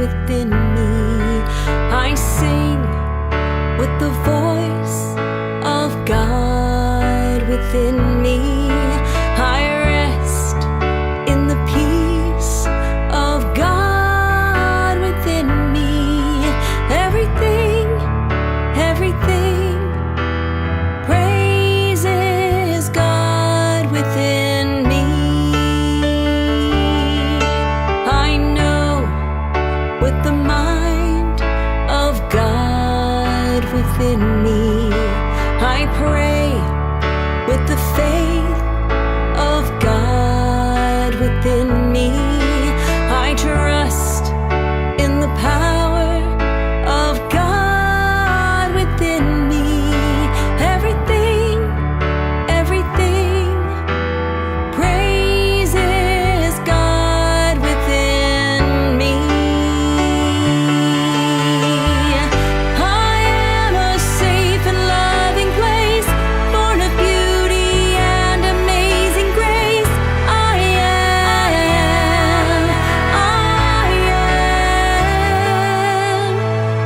within me. I sing with the voice of God within me. I rest in the peace of God within me. Everything praises God within me. I know with the mind of God within me. I pray with the faith of God within me. I trust in the power of God within me. Everything praises God within me. I am a safe and loving place, born of beauty and amazing grace.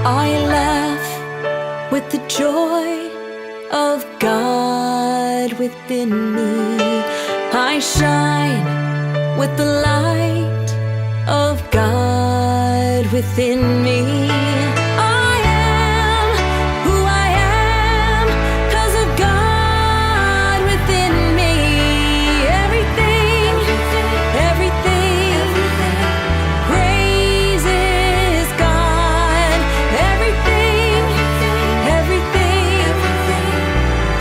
I laugh with the joy of God within me. I shine with the light of God within me. I am who I am 'cause of God within me. Everything praises God. Everything praises God. Everything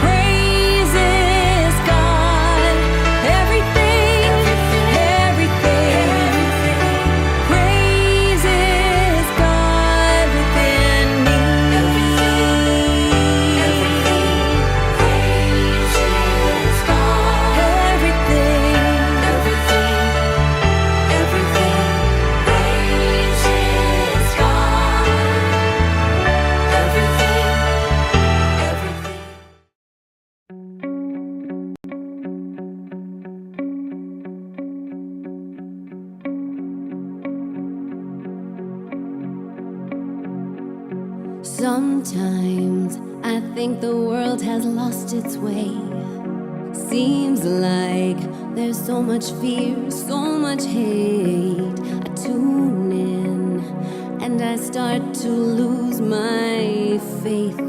praises God within me. Sometimes I think the world has lost its way. Seems like there's so much fear, so much hate. I tune in and I start to lose my faith.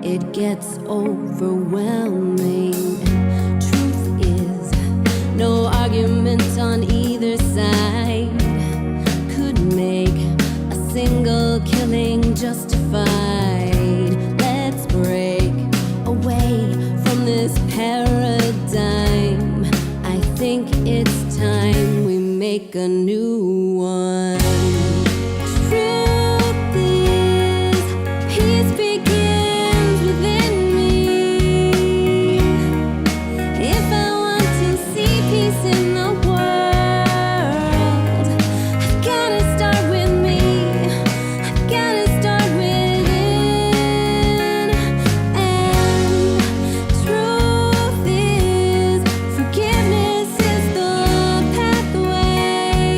It gets overwhelming. Truth is, no argument on either side could make a single killing justified. Let's break away from this paradigm. I think it's time we make a new one. Truth is, peace begins within me. If I want to see peace in the world, I've gotta start with me. I've gotta start within. And truth is, forgiveness is the pathway.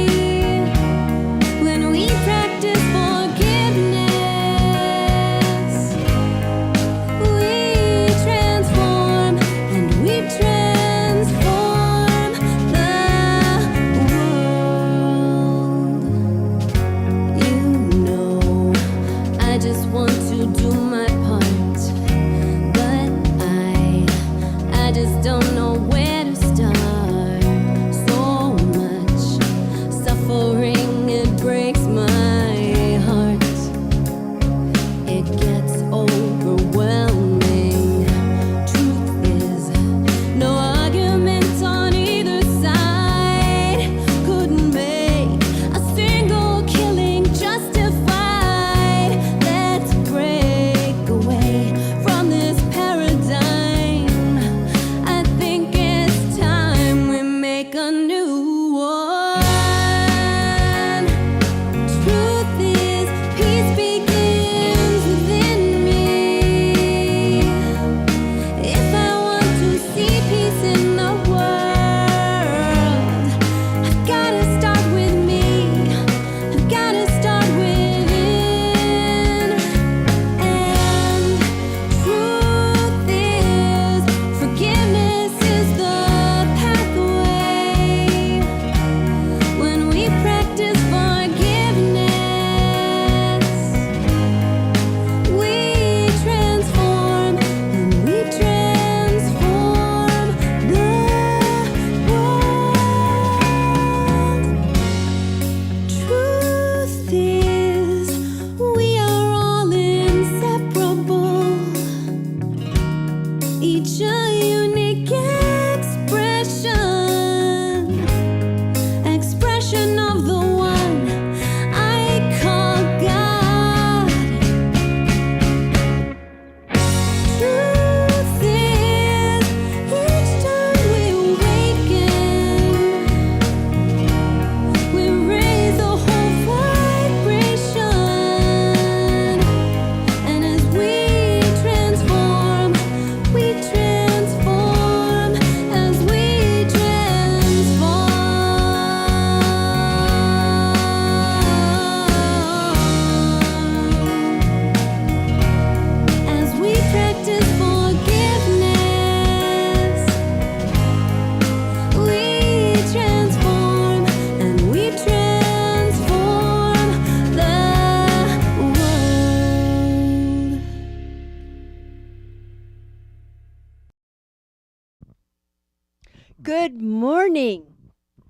Good morning,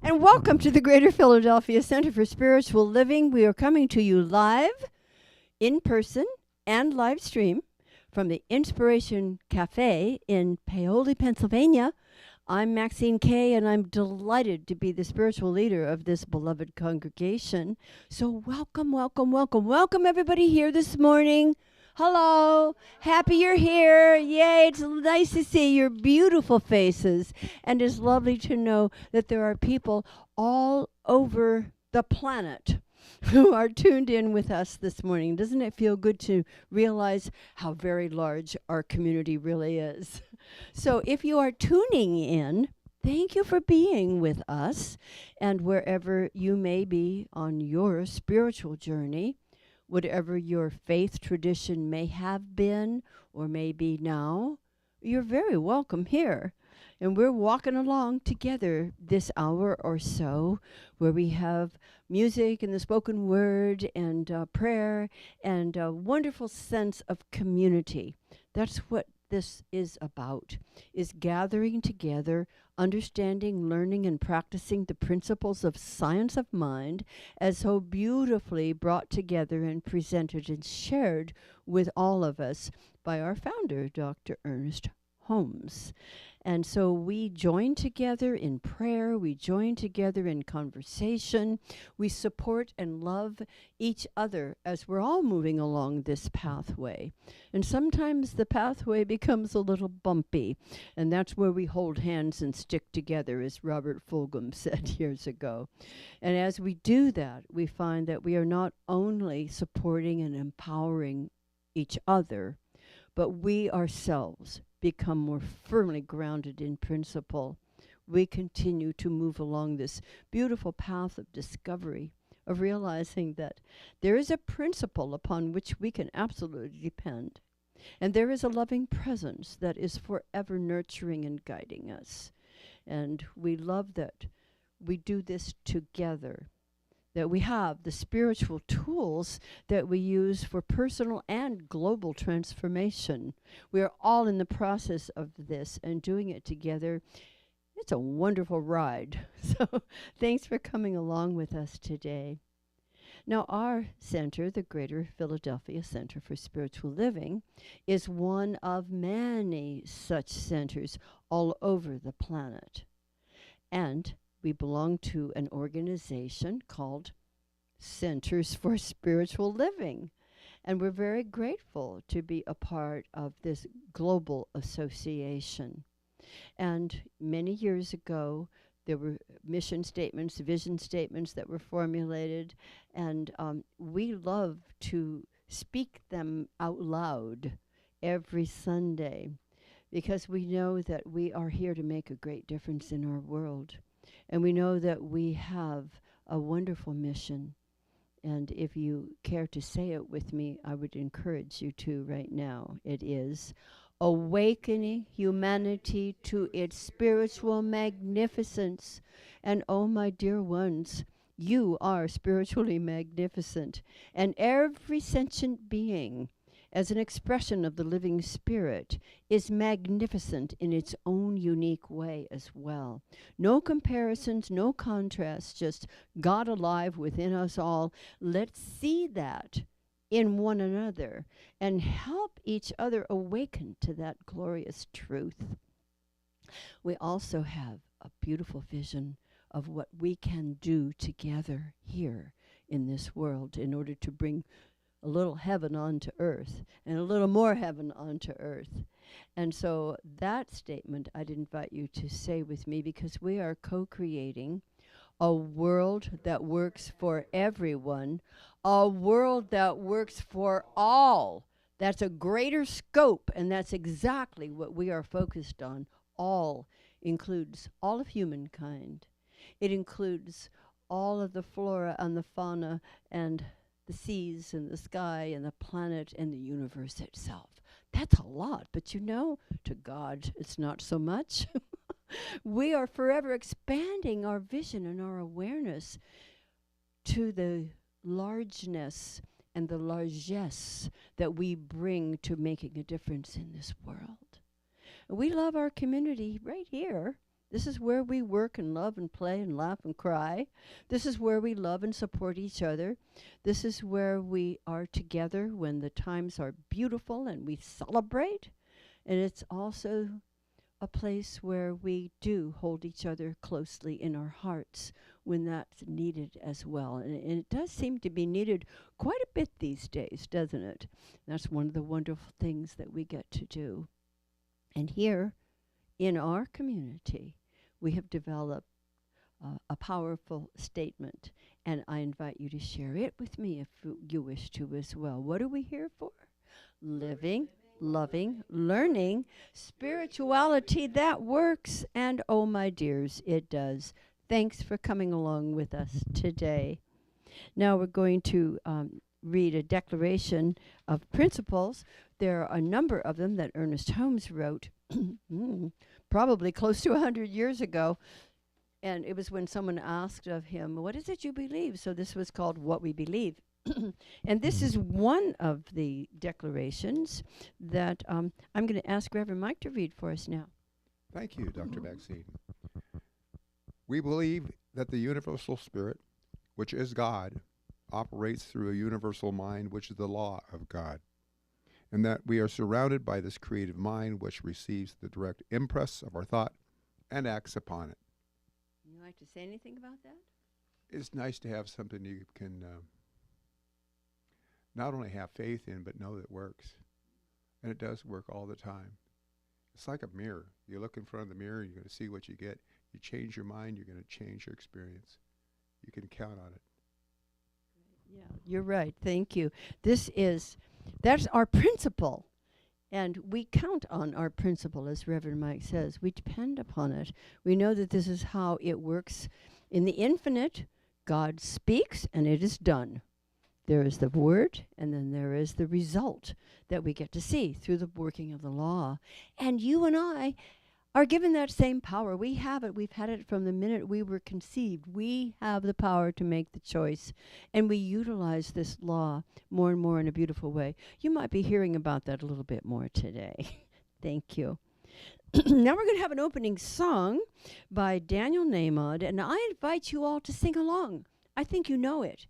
and welcome to the Greater Philadelphia Center for Spiritual Living. We are coming to you live, in person, and live stream from the Inspiration Cafe in Paoli, Pennsylvania. I'm Maxine Kaye, and I'm delighted to be the spiritual leader of this beloved congregation. So welcome, welcome, welcome, welcome everybody here this morning. Hello, happy you're here. Yay, it's nice to see your beautiful faces. And it's lovely to know that there are people all over the planet who are tuned in with us this morning. Doesn't it feel good to realize how very large our community really is? So if you are tuning in, thank you for being with us. And wherever you may be on your spiritual journey, whatever your faith tradition may have been or may be now, you're very welcome here. And we're walking along together this hour or so where we have music and the spoken word and prayer and a wonderful sense of community. That's what this is about, is gathering together, understanding, learning, and practicing the principles of science of mind as so beautifully brought together and presented and shared with all of us by our founder, Dr. Ernest Holmes. And so we join together in prayer, we join together in conversation, we support and love each other as we're all moving along this pathway. And sometimes the pathway becomes a little bumpy, and that's where we hold hands and stick together, as Robert Fulghum said years ago. And as we do that, we find that we are not only supporting and empowering each other, but we ourselves become more firmly grounded in principle. We continue to move along this beautiful path of discovery, of realizing that there is a principle upon which we can absolutely depend. And there is a loving presence that is forever nurturing and guiding us. And we love that we do this together, that we have the spiritual tools that we use for personal and global transformation. We are all in the process of this and doing it together. It's a wonderful ride. So thanks for coming along with us today. Now, our center, the Greater Philadelphia Center for Spiritual Living, is one of many such centers all over the planet. And we belong to an organization called Centers for Spiritual Living. And we're very grateful to be a part of this global association. And many years ago, there were mission statements, vision statements that were formulated, and we love to speak them out loud every Sunday because we know that we are here to make a great difference in our world. And we know that we have a wonderful mission. And if you care to say it with me, I would encourage you to right now. It is awakening humanity to its spiritual magnificence. And oh, my dear ones, you are spiritually magnificent. And every sentient being, as an expression of the living spirit, is magnificent in its own unique way as well. No comparisons, no contrasts, just God alive within us all. Let's see that in one another and help each other awaken to that glorious truth. We also have a beautiful vision of what we can do together here in this world in order to bring a little heaven onto earth and a little more heaven onto earth. And so that statement I'd invite you to say with me, because we are co-creating a world that works for everyone, a world that works for all. That's a greater scope, and that's exactly what we are focused on. All includes all of humankind. It includes all of the flora and the fauna and the seas and the sky and the planet and the universe itself. That's a lot, but you know, to God, it's not so much. We are forever expanding our vision and our awareness to the largeness and the largesse that we bring to making a difference in this world. We love our community right here This is where we work and love and play and laugh and cry. This is where we love and support each other. This is where we are together when the times are beautiful and we celebrate. And it's also a place where we do hold each other closely in our hearts when that's needed as well. And it does seem to be needed quite a bit these days, doesn't it? That's one of the wonderful things that we get to do. And here in our community, we have developed a powerful statement, and I invite you to share it with me if you wish to as well. What are we here for? Living, loving, learning, spirituality that works, and oh my dears, it does. Thanks for coming along with us today. Now we're going to read a declaration of principles. There are a number of them that Ernest Holmes wrote probably close to 100 years ago. And it was when someone asked of him, what is it you believe? So this was called What We Believe. And this is one of the declarations that I'm going to ask Reverend Mike to read for us now. Thank you, Dr. Maxine. We believe that the universal spirit, which is God, operates through a universal mind, which is the law of God, and that we are surrounded by this creative mind, which receives the direct impress of our thought and acts upon it. Would you like to say anything about that? It's nice to have something you can not only have faith in, but know that works. And it does work all the time. It's like a mirror. You look in front of the mirror, you're going to see what you get. You change your mind, you're going to change your experience. You can count on it. Yeah, you're right. Thank you. That's our principle. And we count on our principle, as Reverend Mike says. We depend upon it. We know that this is how it works. In the infinite, God speaks and it is done. There is the word, and then there is the result that we get to see through the working of the law. And you and I are given that same power. We have it. We've had it from the minute we were conceived. We have the power to make the choice, and we utilize this law more and more in a beautiful way. You might be hearing about that a little bit more today. Thank you. Now we're going to have an opening song by Daniel Nahmod, and I invite you all to sing along. I think you know it.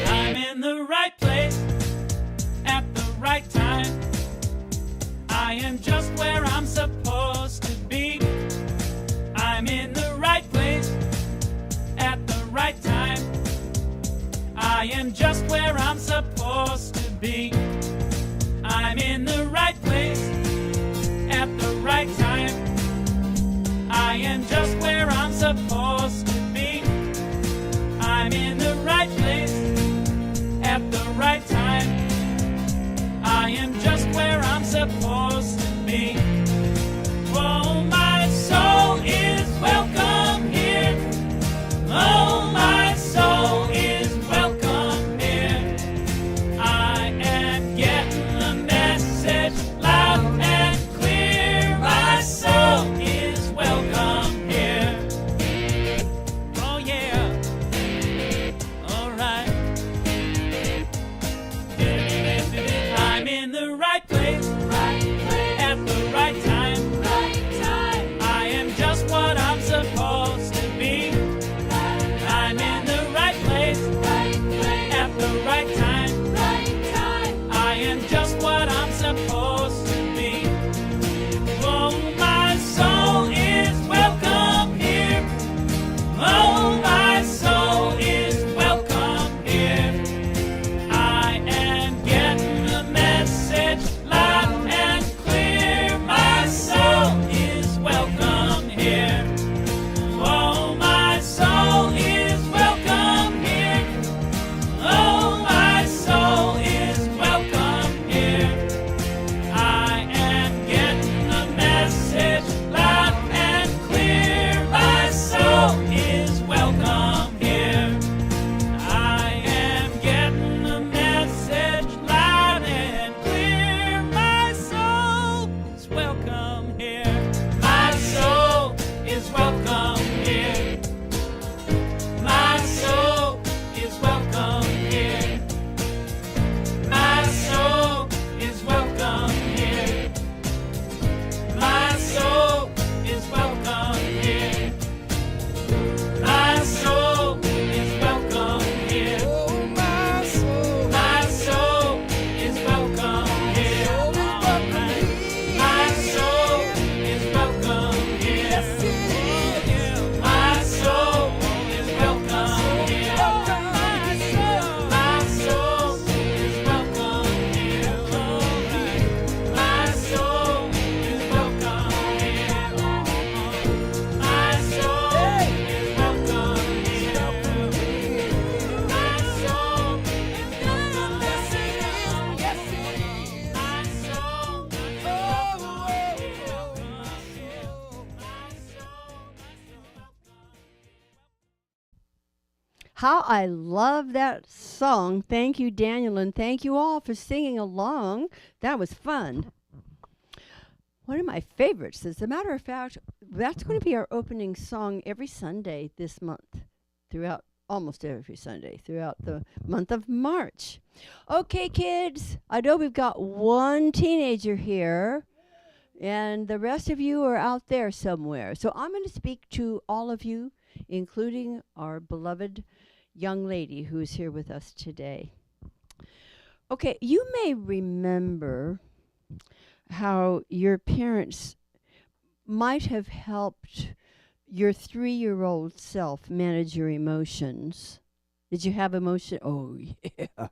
I'm in the right place at the right time. I am just where I'm supposed to be. I'm in the right place at the right time. I am just where I'm supposed to be. I'm in the right place at the right time. I am just where I'm supposed to be. I'm in the right place at the right time. I am just where I'm supposed to be. Oh, my soul is welcome here. Oh, my soul is welcome here. How I love that song. Thank you, Daniel, and thank you all for singing along. That was fun. One of my favorites. As a matter of fact, that's going to be our opening song every Sunday this month, throughout almost every Sunday throughout the month of March. Okay, kids, I know we've got one teenager here, and the rest of you are out there somewhere. So I'm going to speak to all of you, including our beloved young lady who's here with us today. Okay, you may remember how your parents might have helped your 3-year-old self manage your emotions. Did you have emotion? Oh, yeah.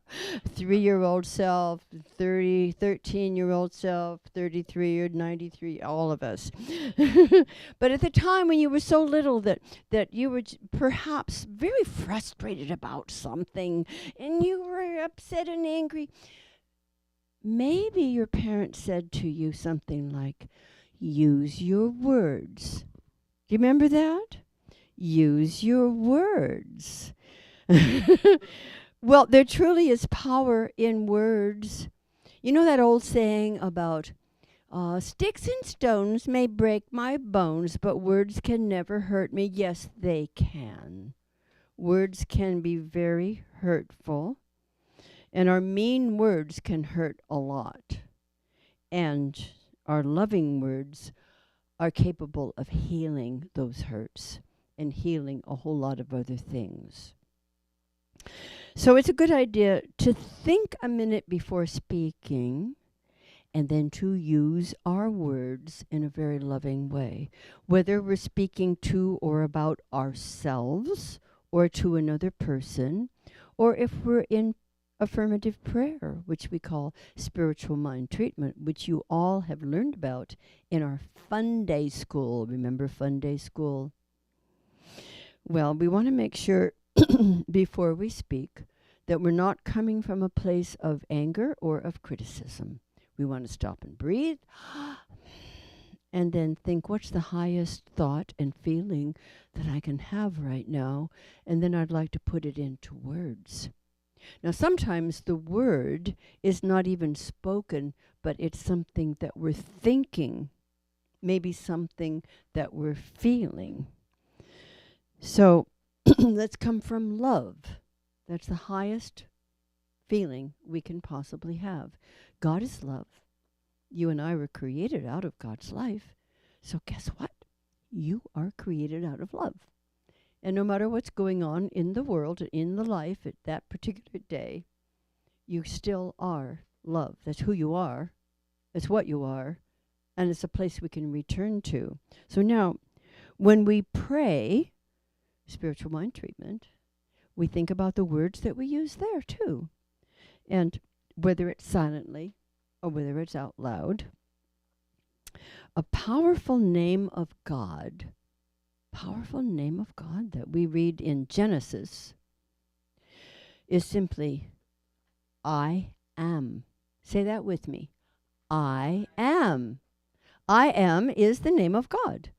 3-year-old self, 13-year-old self, 33 or 93, all of us. But at the time when you were so little that you were perhaps very frustrated about something and you were upset and angry, maybe your parents said to you something like, use your words. Do you remember that? Use your words. Well, there truly is power in words. You know that old saying about sticks and stones may break my bones, but words can never hurt me. Yes, they can. Words can be very hurtful, and our mean words can hurt a lot. And our loving words are capable of healing those hurts and healing a whole lot of other things. So it's a good idea to think a minute before speaking and then to use our words in a very loving way, whether we're speaking to or about ourselves or to another person, or if we're in affirmative prayer, which we call spiritual mind treatment, which you all have learned about in our Fun Day School. Remember Fun Day School? Well, we want to make sure before we speak that we're not coming from a place of anger or of criticism. We want to stop and breathe and then think, what's the highest thought and feeling that I can have right now? And then I'd like to put it into words. Now, sometimes the word is not even spoken, but it's something that we're thinking, maybe something that we're feeling. So let's come from love. That's the highest feeling we can possibly have. God is love. You and I were created out of God's life. So guess what? You are created out of love. And no matter what's going on in the world, in the life at that particular day, you still are love. That's who you are. That's what you are. And it's a place we can return to. So now, when we pray, spiritual mind treatment, we think about the words that we use there too. And whether it's silently or whether it's out loud, a powerful name of God that we read in Genesis is simply, I am. Say that with me. I am. I am is the name of God.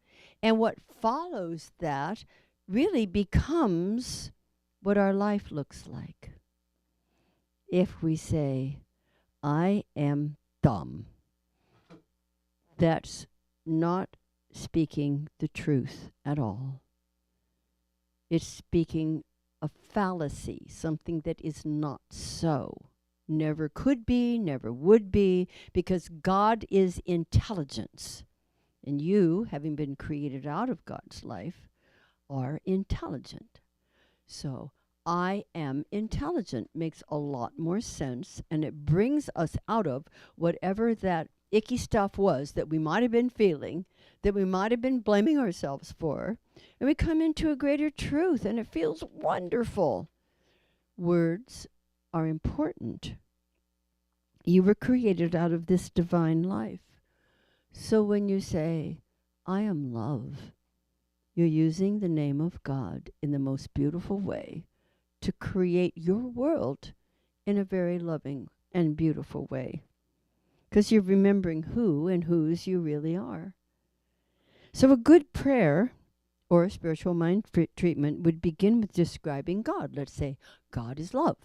And what follows that really becomes what our life looks like. If we say, I am dumb, that's not speaking the truth at all. It's speaking a fallacy, something that is not so. Never could be, never would be, because God is intelligence. And you, having been created out of God's life, are intelligent. So, I am intelligent makes a lot more sense, and it brings us out of whatever that icky stuff was that we might have been feeling, that we might have been blaming ourselves for, and we come into a greater truth, and it feels wonderful. Words are important. You were created out of this divine life. So when you say, I am love, you're using the name of God in the most beautiful way to create your world in a very loving and beautiful way. Because you're remembering who and whose you really are. So a good prayer or a spiritual mind treatment would begin with describing God. Let's say, God is love.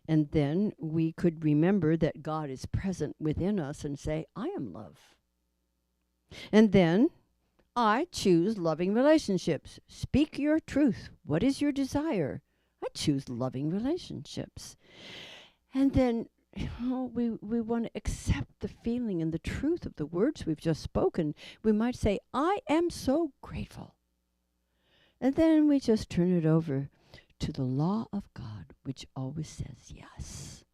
And then we could remember that God is present within us and say, I am love. And then I choose loving relationships. Speak your truth. What is your desire? I choose loving relationships. And then we want to accept the feeling and the truth of the words we've just spoken. We might say, I am so grateful. And then we just turn it over to the law of God, which always says yes.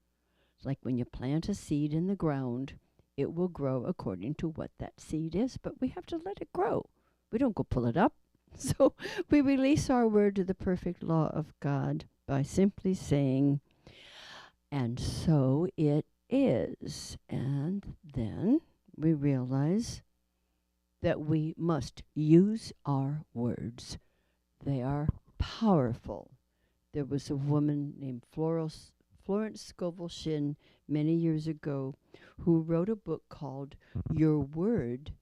It's like when you plant a seed in the ground, it will grow according to what that seed is, but we have to let it grow. We don't go pull it up. So we release our word to the perfect law of God by simply saying, and so it is. And then we realize that we must use our words. They are powerful. There was a woman named Florence Scovel Shinn many years ago who wrote a book called Your Word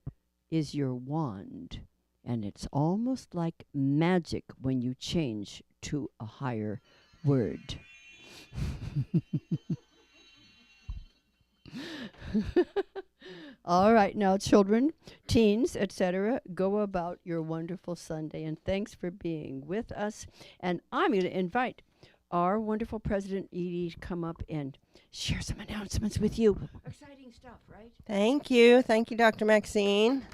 is Your Wand. And it's almost like magic when you change to a higher word. All right, now children, teens, etc., go about your wonderful Sunday, and thanks for being with us. And I'm going to invite our wonderful President Edie to come up and share some announcements with you. Exciting stuff, right? Thank you. Thank you, Dr. Maxine.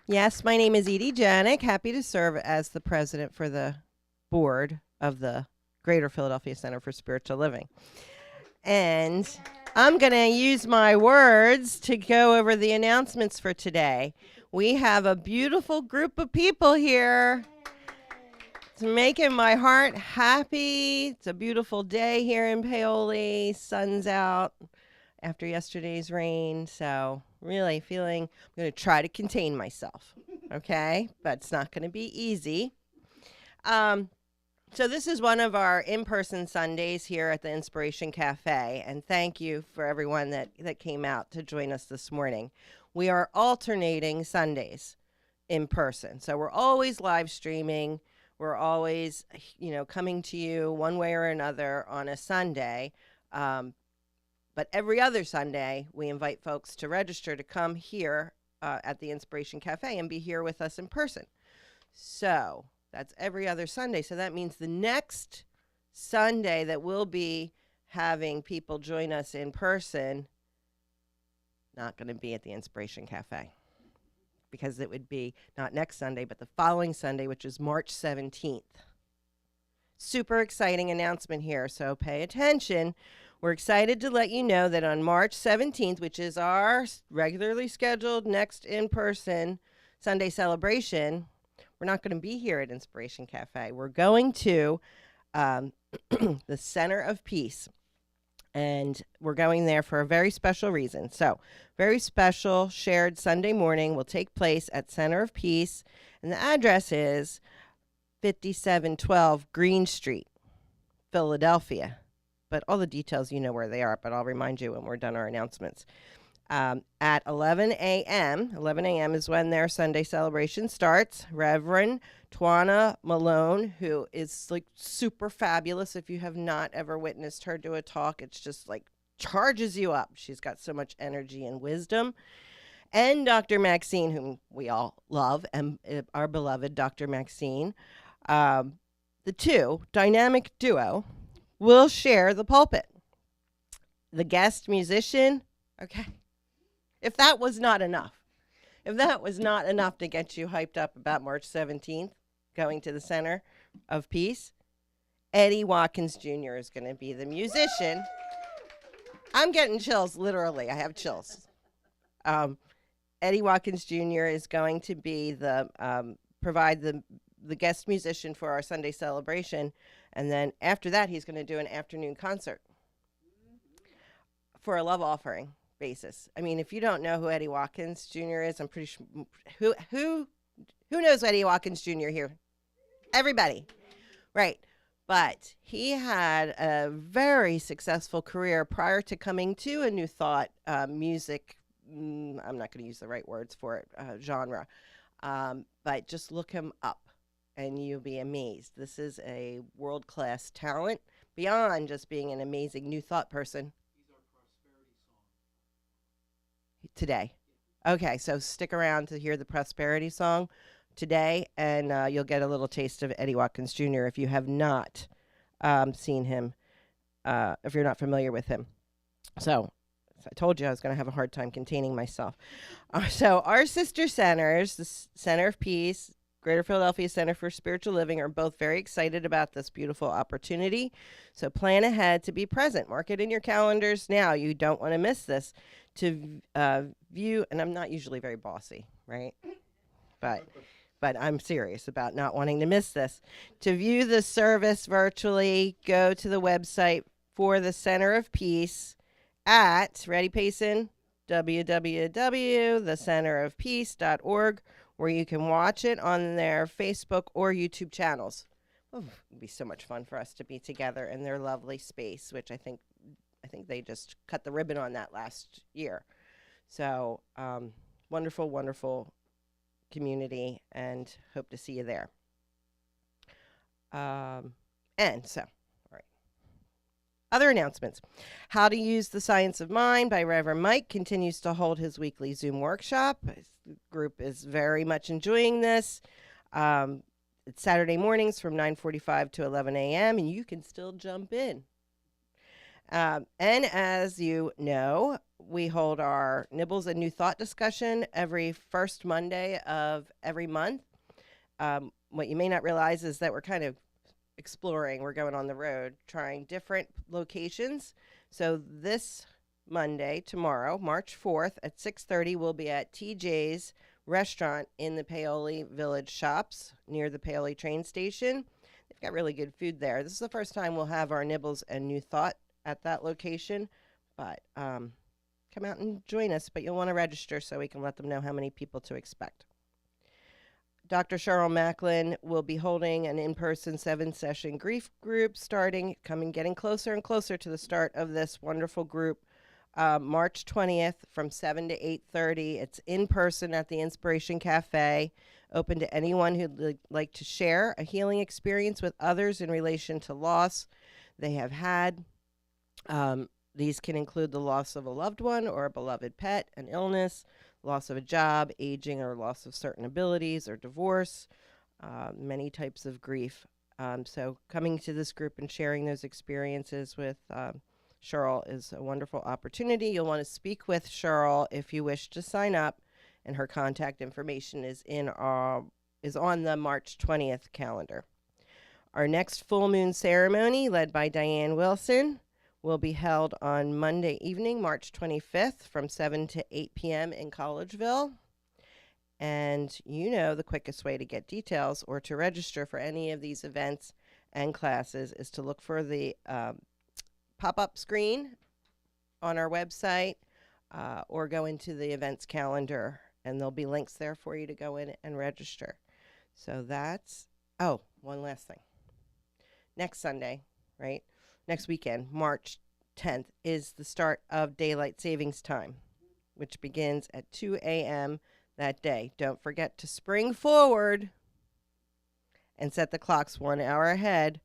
Yes, my name is Edie Janik. Happy to serve as the president for the board of the Greater Philadelphia Center for Spiritual Living. And I'm going to use my words to go over the announcements for today. We have a beautiful group of people here. It's making my heart happy. It's a beautiful day here in Paoli. Sun's out after yesterday's rain. So really feeling, I'm going to try to contain myself. Okay? But it's not going to be easy. So this is one of our in-person Sundays here at the Inspiration Cafe, and thank you for everyone that came out to join us this morning. We are alternating Sundays in person, so we're always live streaming. We're always, coming to you one way or another on a Sunday, but every other Sunday we invite folks to register to come here at the Inspiration Cafe and be here with us in person. So that's every other Sunday. So that means the next Sunday that we'll be having people join us in person, not going to be at the Inspiration Cafe, because it would be not next Sunday, but the following Sunday, which is March 17th. Super exciting announcement here, so pay attention. We're excited to let you know that on March 17th, which is our regularly scheduled next in-person Sunday celebration, we're not going to be here at Inspiration Cafe. We're going to the Center of Peace, and we're going there for a very special reason. So, very special shared Sunday morning will take place at Center of Peace, and the address is 5712 Green Street, Philadelphia. But all the details, you know where they are, but I'll remind you when we're done our announcements. At 11 a.m. 11 a.m. is when their Sunday celebration starts. Reverend Twana Malone, who is like super fabulous. If you have not ever witnessed her do a talk, it's just like charges you up. She's got so much energy and wisdom. And Dr. Maxine, whom we all love, and our beloved Dr. Maxine, the dynamic duo, will share the pulpit. The guest musician, okay. If that was not enough to get you hyped up about March 17th, going to the Center of Peace, Eddie Watkins Jr. is going to be the musician. I'm getting chills, literally. I have chills. Eddie Watkins Jr. is going to be provide the guest musician for our Sunday celebration, and then after that, he's going to do an afternoon concert for a love offering basis. I mean, if you don't know who Eddie Watkins Jr. is, I'm pretty sure who knows Eddie Watkins Jr. here? Everybody, right? But he had a very successful career prior to coming to a New Thought music. I'm not going to use the right words for it. Genre. But just look him up and you'll be amazed. This is a world-class talent beyond just being an amazing New Thought person. Today. Okay, so stick around to hear the prosperity song today, and you'll get a little taste of Eddie Watkins Jr. if you have not seen him, if you're not familiar with him. So I told you I was going to have a hard time containing myself. So our sister centers, the Center of Peace, Greater Philadelphia Center for Spiritual Living, are both very excited about this beautiful opportunity. So plan ahead to be present. Mark it in your calendars now. You don't want to miss this. To view, and I'm not usually very bossy, right? But I'm serious about not wanting to miss this. To view the service virtually, go to the website for the Center of Peace at, ready, Payson? www.thecenterofpeace.org, where you can watch it on their Facebook or YouTube channels. Oh, it'd be so much fun for us to be together in their lovely space, which I think they just cut the ribbon on that last year. So wonderful, wonderful community, and hope to see you there. And so, all right. Other announcements. How to Use the Science of Mind by Reverend Mike continues to hold his weekly Zoom workshop. His group is very much enjoying this. It's Saturday mornings from 9:45 to 11 a.m., and you can still jump in. And as you know, we hold our Nibbles and New Thought discussion every first Monday of every month. What you may not realize is that we're kind of exploring. We're going on the road, trying different locations. So this Monday, tomorrow, March 4th at 6:30, we'll be at TJ's restaurant in the Paoli Village Shops near the Paoli train station. They've got really good food there. This is the first time we'll have our Nibbles and New Thought at that location, but come out and join us. But you'll want to register so we can let them know how many people to expect. Dr. Cheryl Macklin will be holding an in-person 7-session grief group getting closer and closer to the start of this wonderful group. March 20th from 7 to 8:30. It's in person at the Inspiration Cafe, open to anyone who'd like to share a healing experience with others in relation to loss they have had. These can include the loss of a loved one or a beloved pet, an illness, loss of a job, aging or loss of certain abilities, or divorce, many types of grief. So coming to this group and sharing those experiences with Cheryl is a wonderful opportunity. You'll want to speak with Cheryl if you wish to sign up, and her contact information is on the March 20th calendar. Our next full moon ceremony, led by Diane Wilson, will be held on Monday evening, March 25th from 7 to 8 p.m. in Collegeville. And you know the quickest way to get details or to register for any of these events and classes is to look for the pop-up screen on our website or go into the events calendar, and there'll be links there for you to go in and register. So that's, one last thing. Next Sunday, right? Next weekend, March 10th, is the start of Daylight Savings Time, which begins at 2 a.m. that day. Don't forget to spring forward and set the clocks 1 hour ahead,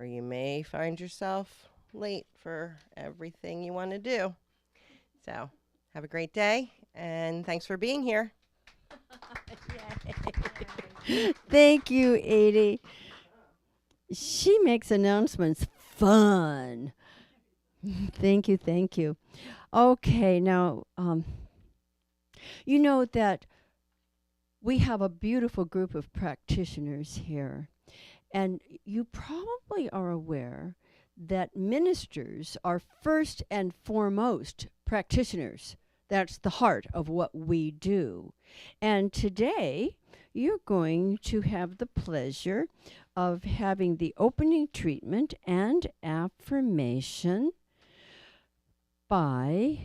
or you may find yourself late for everything you want to do. So have a great day, and thanks for being here. Thank you, Edie. She makes announcements fun. Thank you. Okay, now, you know that we have a beautiful group of practitioners here, and you probably are aware that ministers are first and foremost practitioners. That's the heart of what we do. And today, you're going to have the pleasure of having the opening treatment and affirmation by,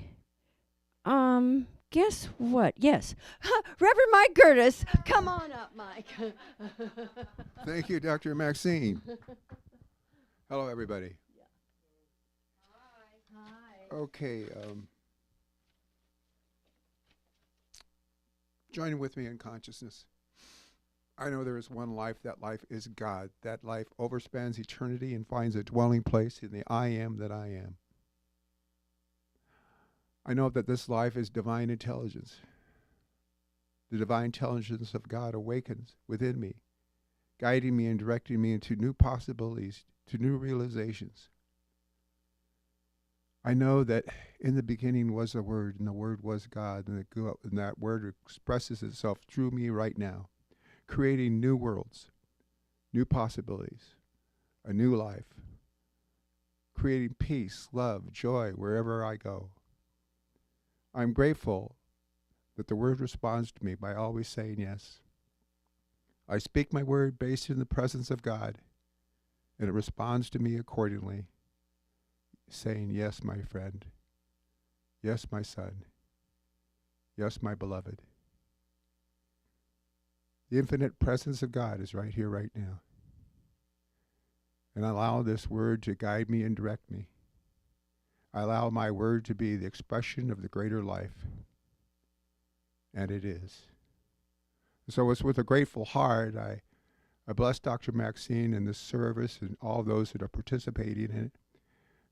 guess what? Yes, Reverend Mike Curtis. Come on up, Mike. Thank you, Dr. Maxine. Hello, everybody. Hi. Okay. Join with me in consciousness. I know there is one life. That life is God. That life overspans eternity and finds a dwelling place in the I am that I am. I know that this life is divine intelligence. The divine intelligence of God awakens within me, guiding me and directing me into new possibilities, to new realizations. I know that in the beginning was the Word, and the Word was God, and that Word expresses itself through me right now, creating new worlds, new possibilities, a new life, creating peace, love, joy wherever I go. I'm grateful that the Word responds to me by always saying yes. I speak my word based in the presence of God, and it responds to me accordingly, saying, yes, my friend. Yes, my son. Yes, my beloved. The infinite presence of God is right here, right now. And I allow this word to guide me and direct me. I allow my word to be the expression of the greater life. And it is. So it's with a grateful heart I bless Dr. Maxine and this service and all those that are participating in it,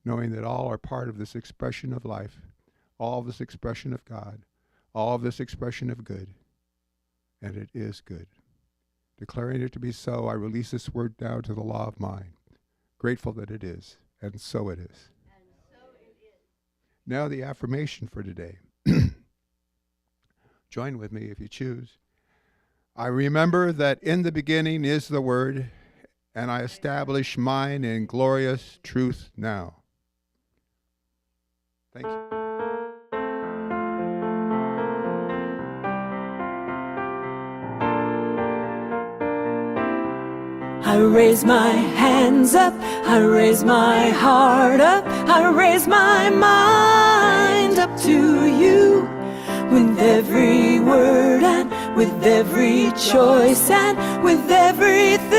knowing that all are part of this expression of life, all of this expression of God, all of this expression of good. And it is good. Declaring it to be so, I release this word down to the law of mind, grateful that it is, and so it is. Now the affirmation for today. Join with me if you choose. I remember that in the beginning is the Word, and I establish mine in glorious truth now. Thank you. I raise my hands up, I raise my heart up, I raise my mind up to you. With every word and with every choice and with everything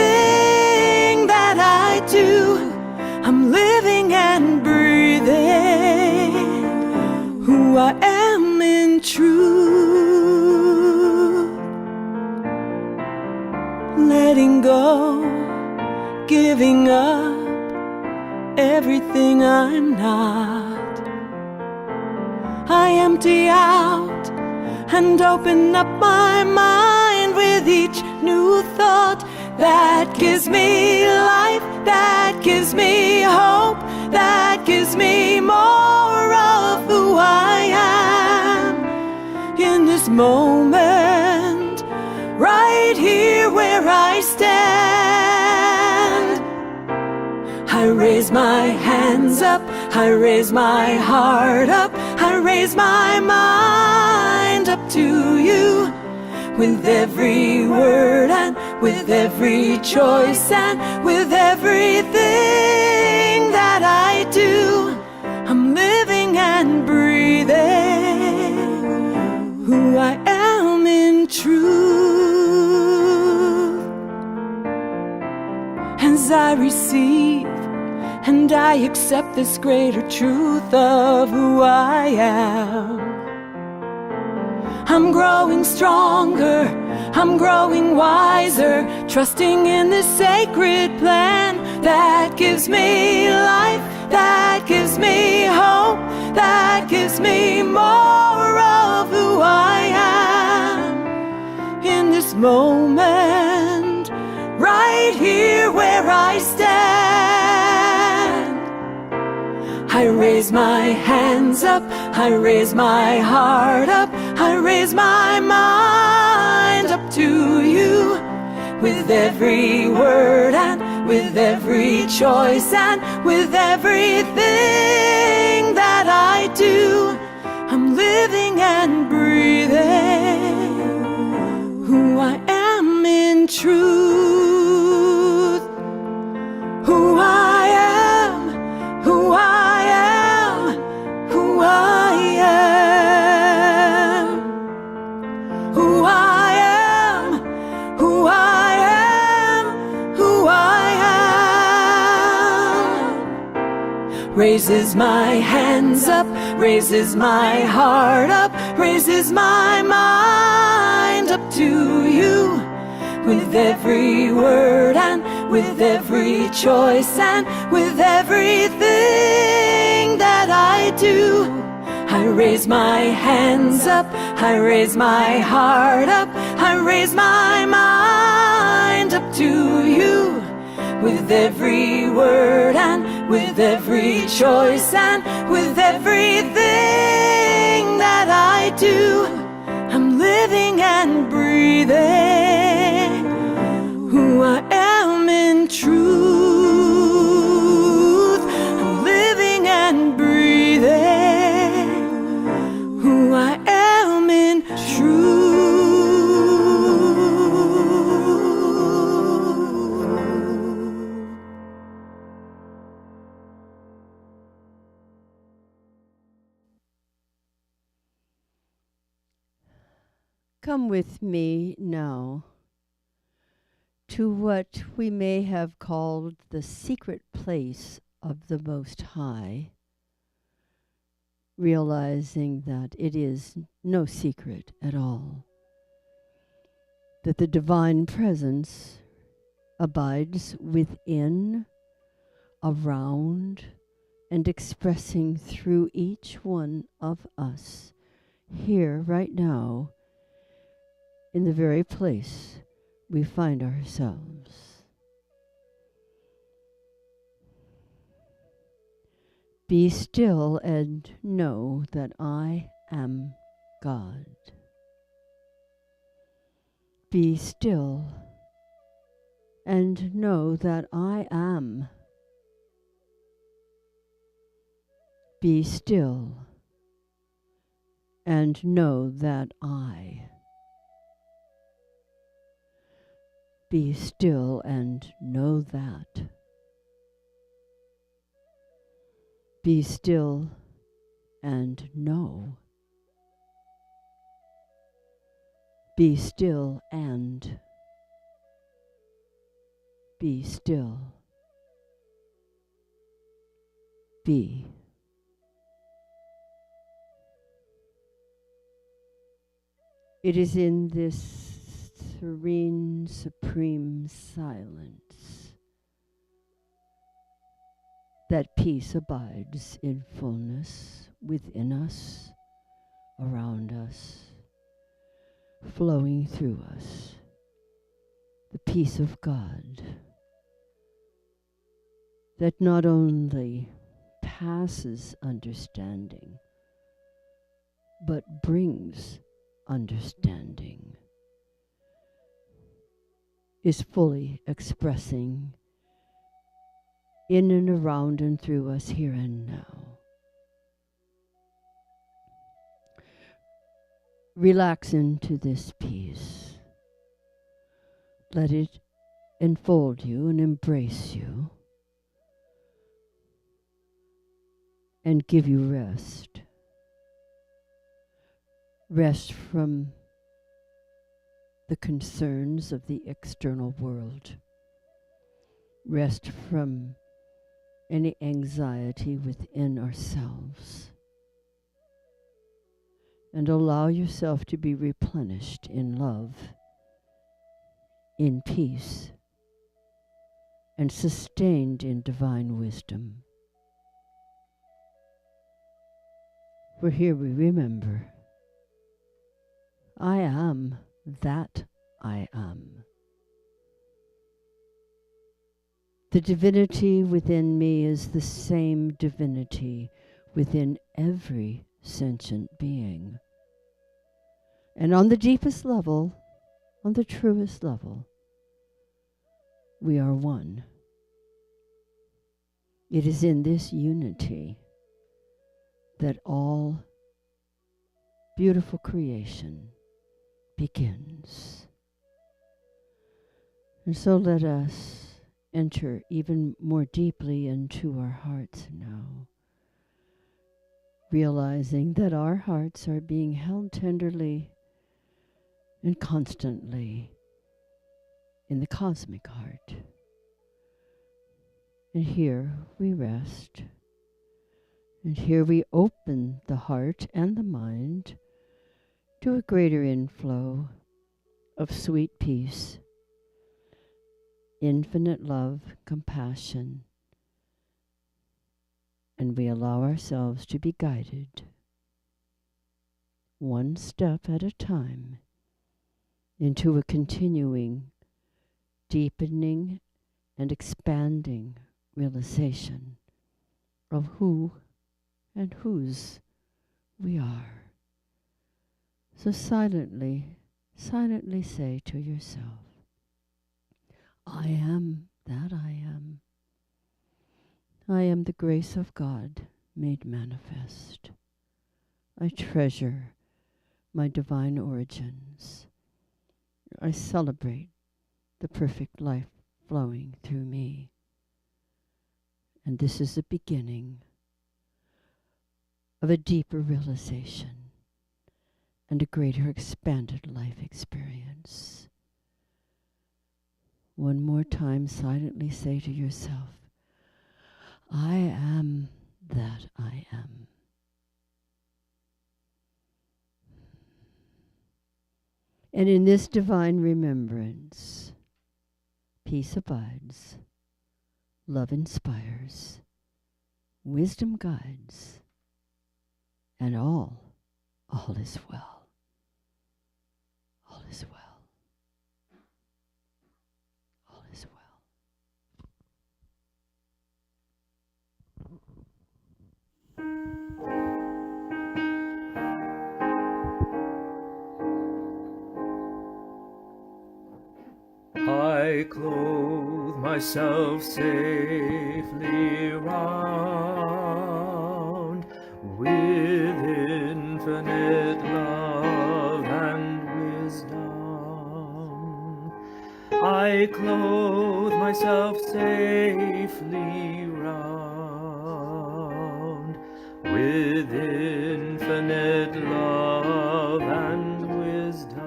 that I do, I'm living and breathing who I am in truth. Letting go, giving up everything I'm not. I empty out and open up my mind with each new thought that gives me life, that gives me hope, that gives me more of who I am in this moment, right here where I stand. I raise my hands up, I raise my heart up, I raise my mind up to you. With every word and with every choice and with everything that I do, I'm living and breathing who I am in truth. As I receive and I accept this greater truth of who I am, I'm growing stronger, I'm growing wiser, trusting in this sacred plan that gives me life, that gives me hope, that gives me more of who I am in this moment, right here where I stand. I raise my hands up, I raise my heart up, I raise my mind up to you. With every word and with every choice and with everything that I do, I'm living and breathing who I am in truth. Who I am, who I am, who I am. Who I am, who I am, who I am. Raises my hands up, raises my heart up, raises my mind up to you. with every word and with every choice and with everything that I do. I raise my hands up, I raise my heart up, I raise my mind up to you. With every word and with every choice and with everything that I do, I'm living and breathing who I am in truth. I'm living and breathing who I am in truth. Come with me now to what we may have called the secret place of the Most High, realizing that it is no secret at all, that the divine presence abides within, around, and expressing through each one of us here right now in the very place we find ourselves. Be still and know that I am God. Be still and know that I am. Be still and know that I. Be still and know that. Be still and know. Be still and. Be still. Be. It is in this serene, supreme silence that peace abides in fullness within us, around us, flowing through us. The peace of God that not only passes understanding, but brings understanding, is fully expressing in and around and through us here and now. Relax into this peace. Let it enfold you and embrace you and give you rest. Rest from the concerns of the external world. Rest from any anxiety within ourselves. And allow yourself to be replenished in love, in peace, and sustained in divine wisdom. For here we remember, I am that I am. The divinity within me is the same divinity within every sentient being. And on the deepest level, on the truest level, we are one. It is in this unity that all beautiful creation begins. And so let us enter even more deeply into our hearts now, realizing that our hearts are being held tenderly and constantly in the cosmic heart. And here we rest, and here we open the heart and the mind to a greater inflow of sweet peace infinite love, compassion, and we allow ourselves to be guided one step at a time into a continuing, deepening, and expanding realization of who and whose we are. So silently say to yourself, I am that I am. I am the grace of God made manifest. I treasure my divine origins. I celebrate the perfect life flowing through me. And this is the beginning of a deeper realization and a greater expanded life experience. One more time, silently say to yourself, I am that I am. And in this divine remembrance, peace abides, love inspires, wisdom guides, and all is well. All is well. All is well. I clothe myself safely round with infinite love and wisdom. I clothe myself safely round with infinite love and wisdom.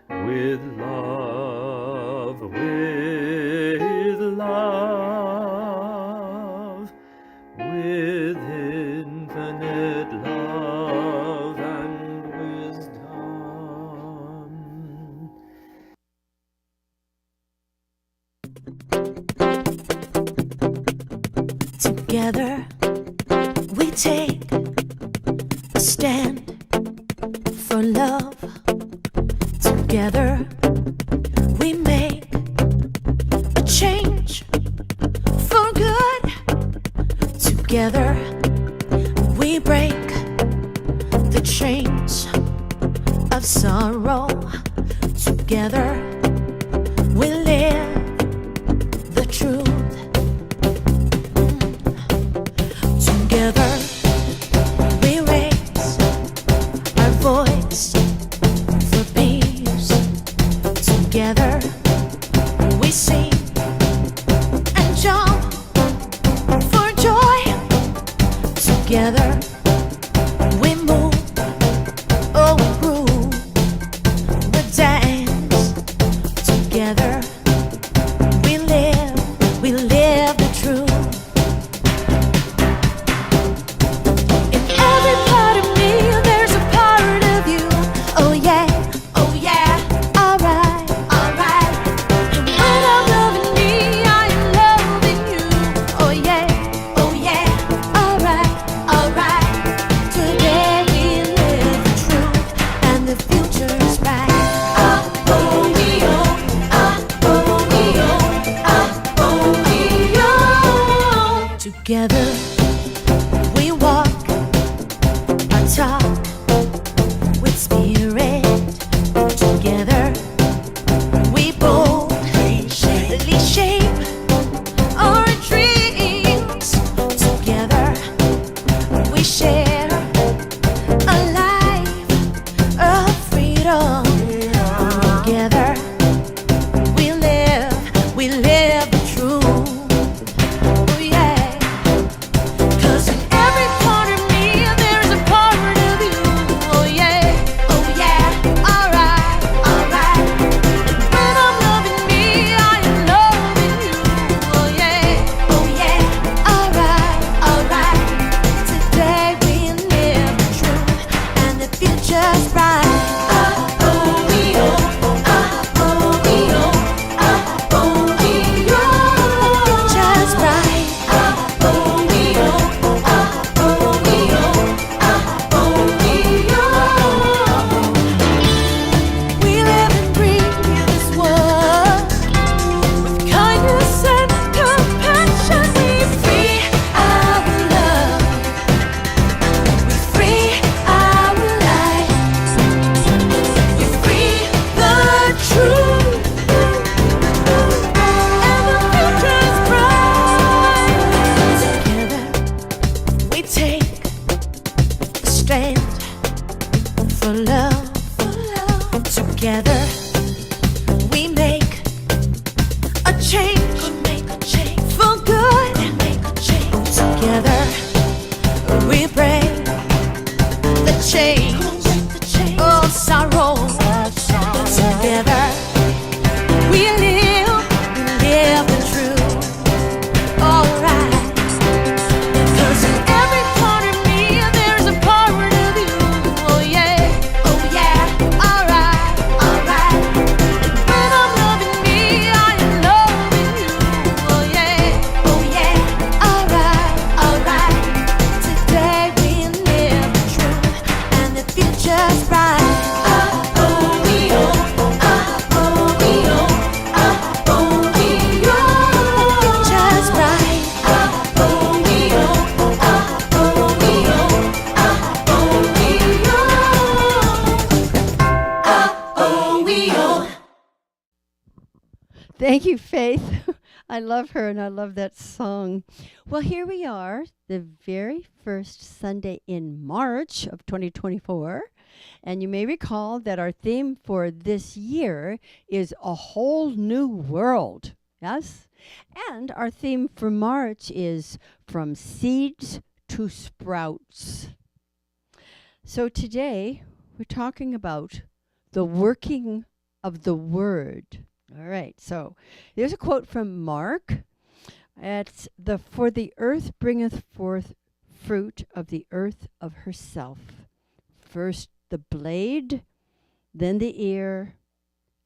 With love, with love, with infinite love and wisdom. Together we take a stand for love. Together we make a change for good. Together we break the chains of sorrow. Together we live the truth. Together we raise our voice for peace. Together we sing and jump for joy. Together we move, oh, groove the dance. Together we live the truth. In every part of me, there's a part of you. Oh yeah, alright, alright. And when I'm loving me, I am loving you. Oh yeah, alright, alright. Today we live the truth, and the future's bright. Together we walk our talk with spirit. Together we boldly shape our dreams. Together we share a life of freedom. Together we live the truth. Oh yeah. 'Cause in every part of me, there's a part of you. Oh yeah, alright, alright. When I'm loving me, I am loving you. Oh yeah, alright, alright. Today we live the truth, and the future's bright. Thank you, Faith. I love her and I love that song. Well, here we are, the very first Sunday in March of 2024. And you may recall that our theme for this year is a whole new world. Yes? And our theme for March is from seeds to sprouts. So today we're talking about the working of the word. All right, so there's a quote from Mark. It's for the earth bringeth forth fruit of the earth of herself. First the blade, then the ear,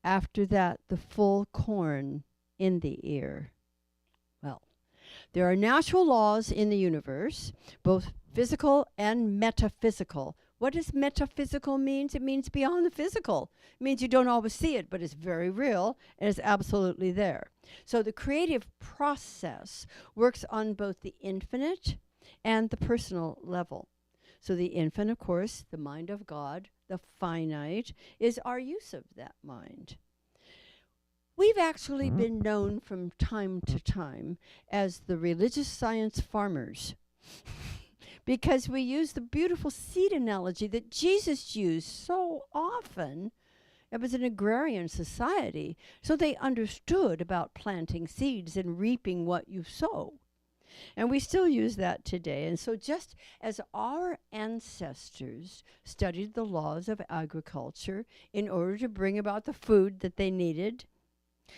after that the full corn in the ear. Well, there are natural laws in the universe, both physical and metaphysical. What does metaphysical mean? It means beyond the physical. It means you don't always see it, but it's very real and it's absolutely there. So the creative process works on both the infinite and the personal level. So the infinite, of course, the mind of God, the finite, is our use of that mind. We've actually been known from time to time as the religious science farmers. Because we use the beautiful seed analogy that Jesus used so often. It was an agrarian society, so they understood about planting seeds and reaping what you sow. And we still use that today. And so just as our ancestors studied the laws of agriculture in order to bring about the food that they needed,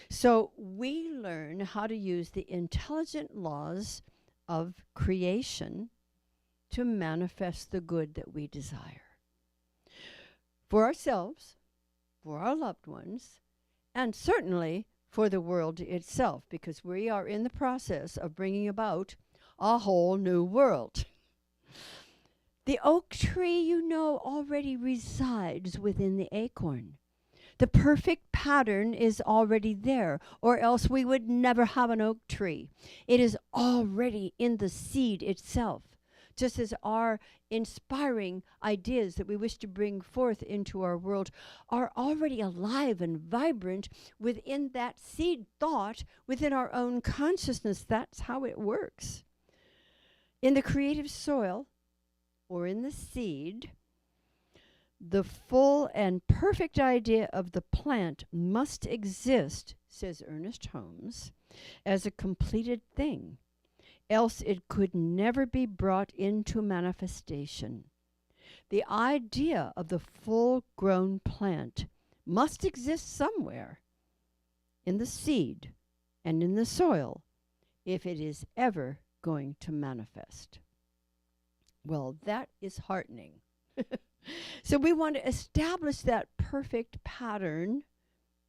so we learn how to use the intelligent laws of creation to manifest the good that we desire. For ourselves, for our loved ones, and certainly for the world itself, because we are in the process of bringing about a whole new world. The oak tree, you know, already resides within the acorn. The perfect pattern is already there, or else we would never have an oak tree. It is already in the seed itself. Just as our inspiring ideas that we wish to bring forth into our world are already alive and vibrant within that seed thought, within our own consciousness. That's how it works. In the creative soil, or in the seed, the full and perfect idea of the plant must exist, says Ernest Holmes, as a completed thing. Else it could never be brought into manifestation. The idea of the full-grown plant must exist somewhere in the seed and in the soil if it is ever going to manifest. Well, that is heartening. So we want to establish that perfect pattern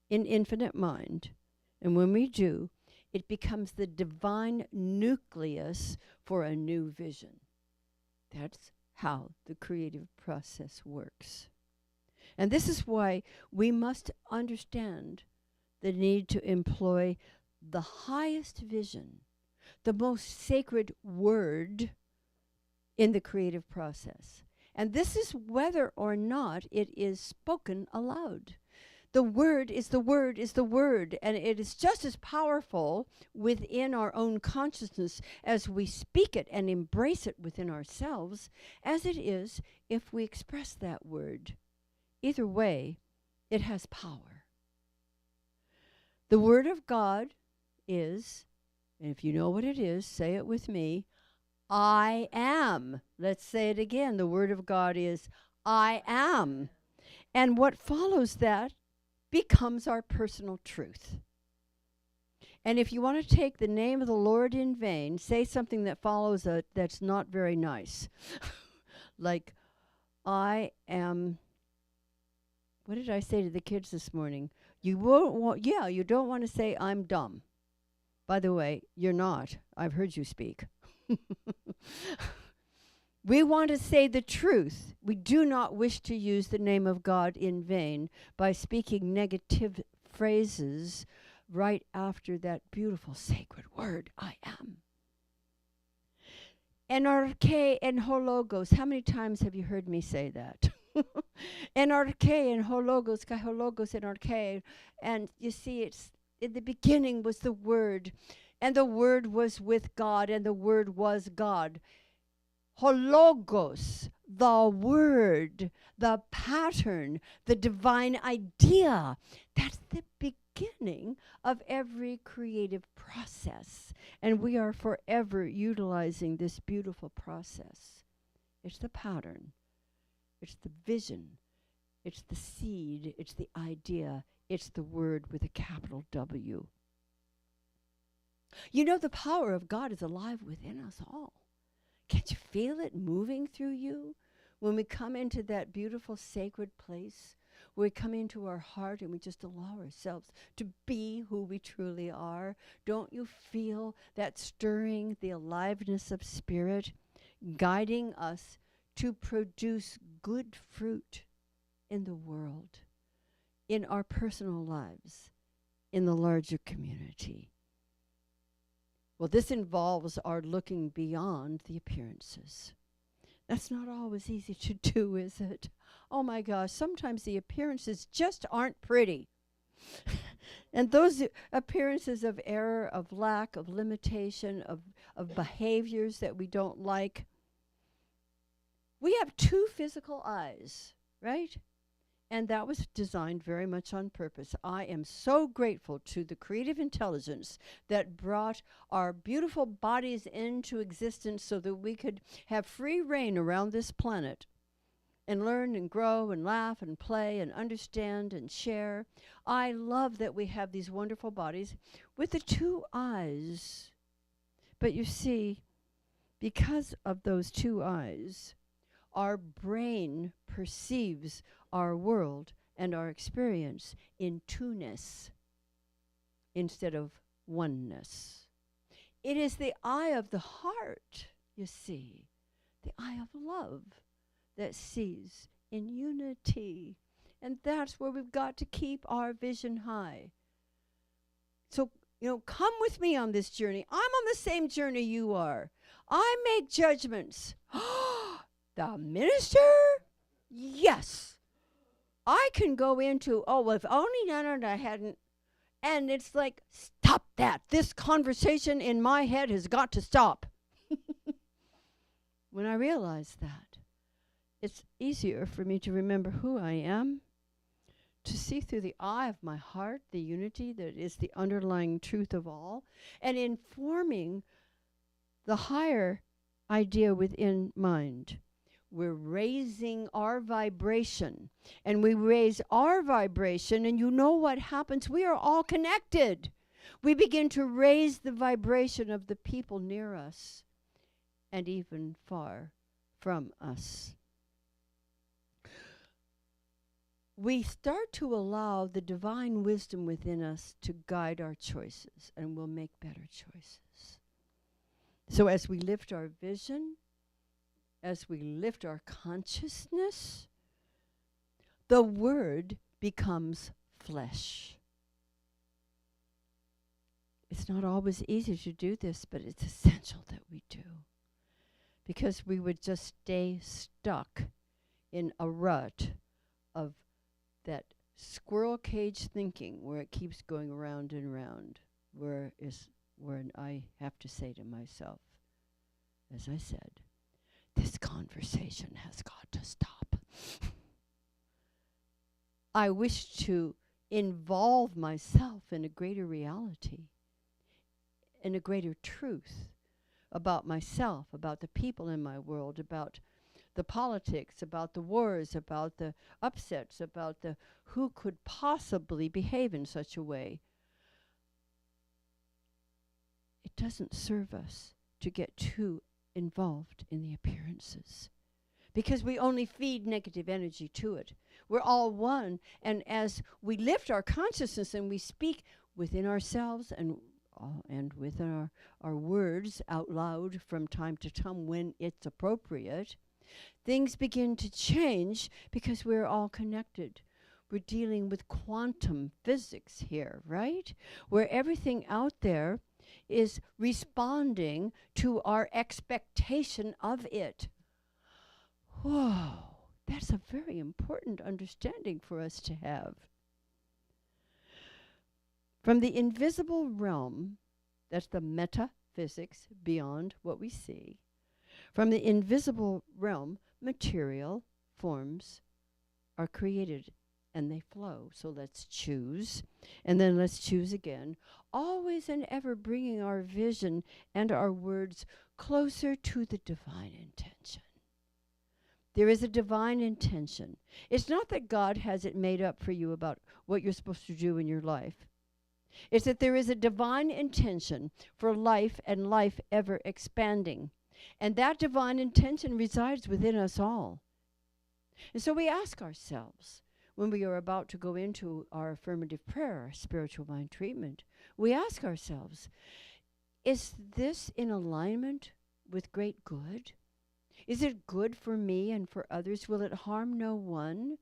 in infinite mind. And when we do, it becomes the divine nucleus for a new vision. That's how the creative process works. And this is why we must understand the need to employ the highest vision, the most sacred word in the creative process. And this is whether or not it is spoken aloud. The word is the word is the word, and it is just as powerful within our own consciousness as we speak it and embrace it within ourselves as it is if we express that word. Either way, it has power. The word of God is, and if you know what it is, say it with me, I am. Let's say it again. The word of God is I am. And what follows that becomes our personal truth. And if you want to take the name of the Lord in vain, say something that follows it that's not very nice. Like, I am, what did I say to the kids this morning? You don't want to say I'm dumb. By the way, you're not. I've heard you speak. We want to say the truth. We do not wish to use the name of God in vain by speaking negative phrases right after that beautiful sacred word, I am. NRK and hologos. How many times have you heard me say that? NRK and hologos, kai hologos, NRK. And you see, In the beginning was the Word, and the Word was with God, and the Word was God. Hologos, the Word, the pattern, the divine idea. That's the beginning of every creative process. And we are forever utilizing this beautiful process. It's the pattern, it's the vision, it's the seed, it's the idea, it's the Word with a capital W. You know, the power of God is alive within us all. Can't you feel it moving through you when we come into that beautiful sacred place, where we come into our heart and we just allow ourselves to be who we truly are? Don't you feel that stirring, the aliveness of spirit, guiding us to produce good fruit in the world, in our personal lives, in the larger community? Well, this involves our looking beyond the appearances. That's not always easy to do, is it? Oh my gosh, sometimes the appearances just aren't pretty. And those appearances of error, of lack, of limitation, of behaviors that we don't like. We have two physical eyes, right? And that was designed very much on purpose. I am so grateful to the creative intelligence that brought our beautiful bodies into existence so that we could have free reign around this planet and learn and grow and laugh and play and understand and share. I love that we have these wonderful bodies with the two eyes. But you see, because of those two eyes, our brain perceives our world and our experience in two-ness instead of oneness. It is the eye of the heart, you see, the eye of love that sees in unity. And that's where we've got to keep our vision high. So, come with me on this journey. I'm on the same journey you are. I make judgments. The minister? Yes. I can go into, if only I hadn't. And it's like, stop that. This conversation in my head has got to stop. When I realize that, it's easier for me to remember who I am, to see through the eye of my heart the unity that is the underlying truth of all, and informing the higher idea within mind. We're raising our vibration, and we raise our vibration, and you know what happens? We are all connected. We begin to raise the vibration of the people near us and even far from us. We start to allow the divine wisdom within us to guide our choices, and we'll make better choices. So as we lift our vision, as we lift our consciousness, the Word becomes flesh. It's not always easy to do this, but it's essential that we do, because we would just stay stuck in a rut of that squirrel cage thinking where it keeps going round and round, where I have to say to myself, as I said, this conversation has got to stop. I wish to involve myself in a greater reality, in a greater truth about myself, about the people in my world, about the politics, about the wars, about the upsets, about the who could possibly behave in such a way. It doesn't serve us to get too involved in the appearances, because we only feed negative energy to it. We're all one, and as we lift our consciousness and we speak within ourselves and with our words out loud from time to time when it's appropriate, things begin to change because we're all connected. We're dealing with quantum physics here, right? Where everything out there is responding to our expectation of it. Whoa, that's a very important understanding for us to have. From the invisible realm, that's the metaphysics beyond what we see. From the invisible realm, material forms are created and they flow. So let's choose, and then let's choose again, always and ever bringing our vision and our words closer to the divine intention. There is a divine intention. It's not that God has it made up for you about what you're supposed to do in your life. It's that there is a divine intention for life and life ever expanding. And that divine intention resides within us all. And so we ask ourselves, when we are about to go into our affirmative prayer, our spiritual mind treatment, we ask ourselves, is this in alignment with great good? Is it good for me and for others? Will it harm no one?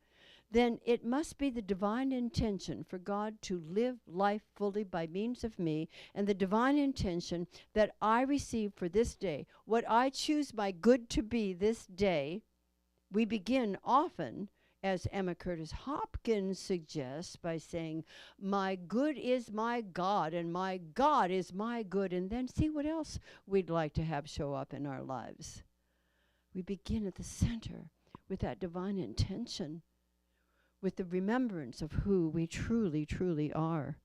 Then it must be the divine intention for God to live life fully by means of me, and the divine intention that I receive for this day, what I choose my good to be this day. We begin often, as Emma Curtis Hopkins suggests, by saying, my good is my God, and my God is my good, and then see what else we'd like to have show up in our lives. We begin at the center with that divine intention, with the remembrance of who we truly, truly are.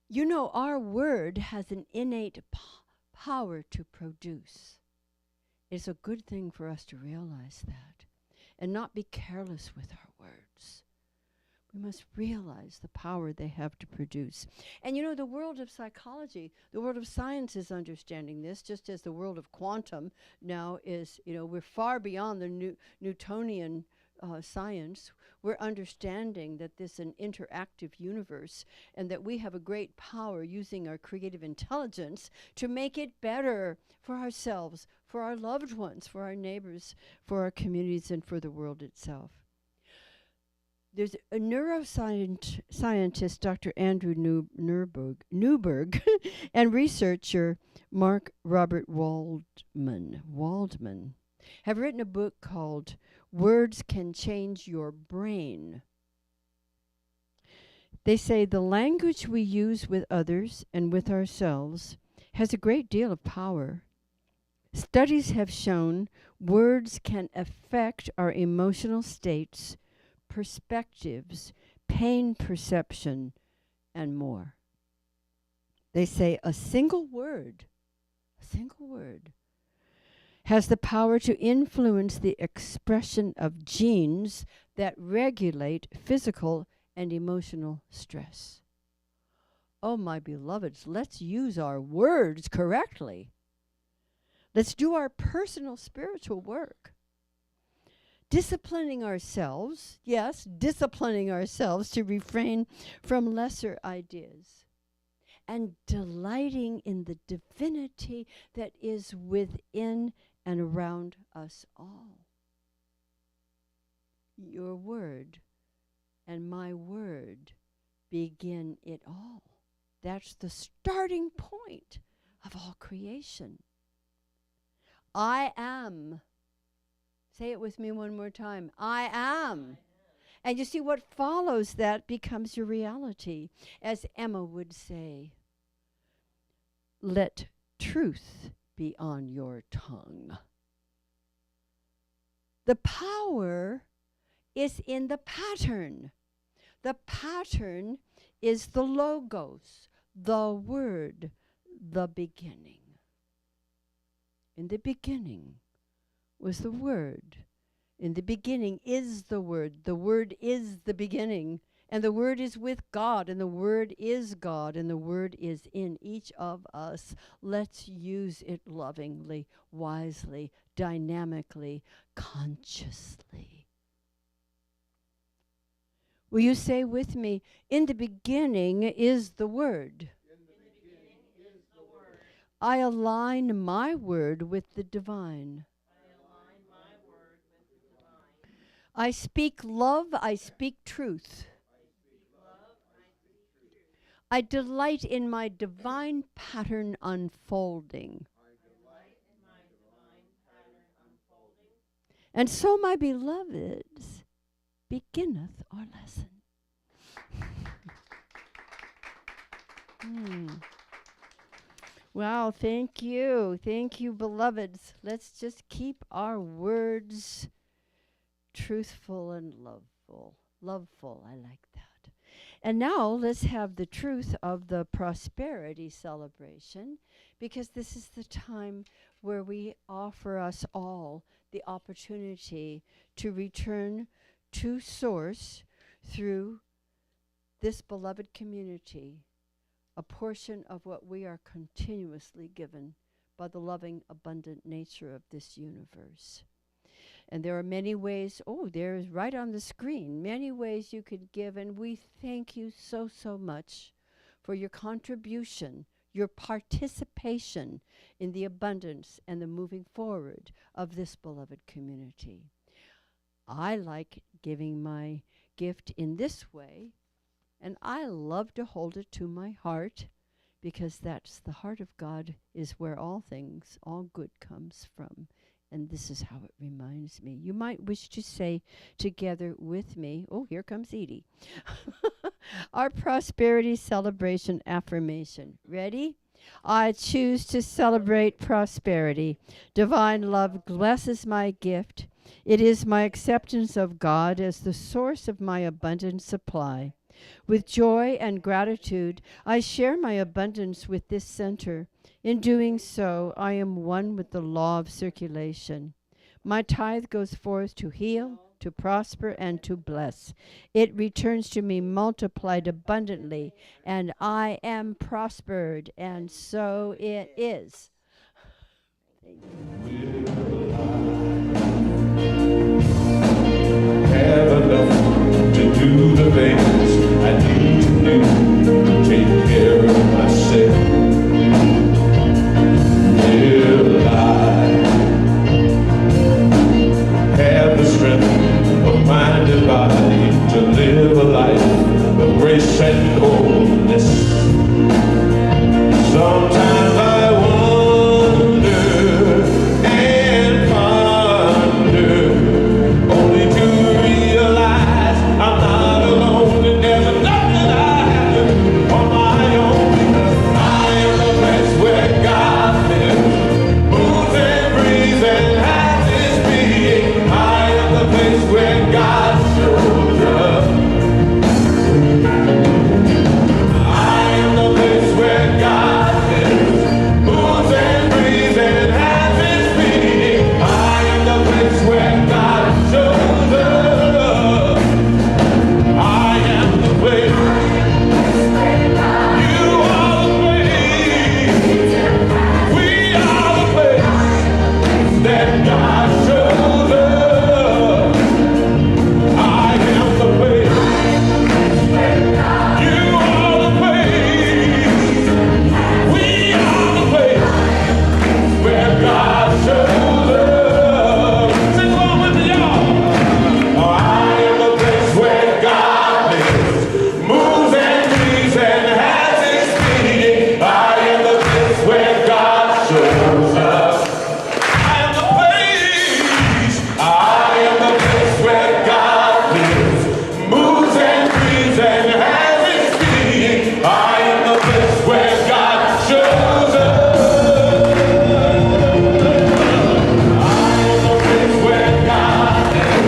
You know, our word has an innate power to produce. It's a good thing for us to realize that and not be careless with our words. We must realize the power they have to produce. And you know, the world of psychology, the world of science is understanding this, just as the world of quantum now is, you know, we're far beyond the Newtonian science. We're understanding that this is an interactive universe and that we have a great power using our creative intelligence to make it better for ourselves, for our loved ones, for our neighbors, for our communities, and for the world itself. There's a neuroscientist, Dr. Andrew Newberg, and researcher Mark Robert Waldman have written a book called Words Can Change Your Brain. They say the language we use with others and with ourselves has a great deal of power. Studies have shown words can affect our emotional states, perspectives, pain perception, and more. They say a single word has the power to influence the expression of genes that regulate physical and emotional stress. Oh, my beloveds, let's use our words correctly. Let's do our personal spiritual work. Disciplining ourselves, yes, disciplining ourselves to refrain from lesser ideas, and delighting in the divinity that is within and around us all. Your word and my word begin it all. That's the starting point of all creation. I am. Say it with me one more time. I am. And you see, what follows that becomes your reality. As Emma would say, let truth be on your tongue. The power is in the pattern. The pattern is the logos, the word, the beginning. In the beginning was the Word. In the beginning is the Word. The Word is the beginning. And the Word is with God. And the Word is God. And the Word is in each of us. Let's use it lovingly, wisely, dynamically, consciously. Will you say with me, in the beginning is the Word. I align my word with the divine. I speak love, I speak truth. I delight in my divine pattern unfolding. And so, my beloveds, beginneth our lesson. Wow, thank you. Thank you, beloveds. Let's just keep our words truthful and loveful. Loveful, I like that. And now let's have the truth of the prosperity celebration, because this is the time where we offer us all the opportunity to return to Source through this beloved community, a portion of what we are continuously given by the loving, abundant nature of this universe. And there are many ways, there's right on the screen, many ways you could give, and we thank you so, so much for your contribution, your participation in the abundance and the moving forward of this beloved community. I like giving my gift in this way, and I love to hold it to my heart, because that's the heart of God, is where all things, all good comes from. And this is how it reminds me. You might wish to say together with me, here comes Edie, our prosperity celebration affirmation. Ready? I choose to celebrate prosperity. Divine love blesses my gift. It is my acceptance of God as the source of my abundant supply. With joy and gratitude, I share my abundance with this center. In doing so, I am one with the law of circulation. My tithe goes forth to heal, to prosper, and to bless. It returns to me multiplied abundantly, and I am prospered, and so it is. Have enough to do the things I need to do, take care of myself. Will I have the strength of mind and body to live a life of grace and holiness? Sometimes I wonder and ponder, only to realize I'm not alone, and there's nothing I have to do on my own, because I am the place where God lives, moves and breathes and has his being. I am the place where God shows up. I am the place where God lives, moves and breathes and has his being. I am the place where God shows up. I am the place. You are the place. We are the place that God shows up. I am the place. You are the place. We are the place where God shows up. Sing along with me, y'all. Oh, I am the place where God lives, moves and breathes and has his being. I am the place where God shows up. I am the place. I am the place where God lives, moves and breathes and has his being. I am the place where God shows up. I am the place where God lives,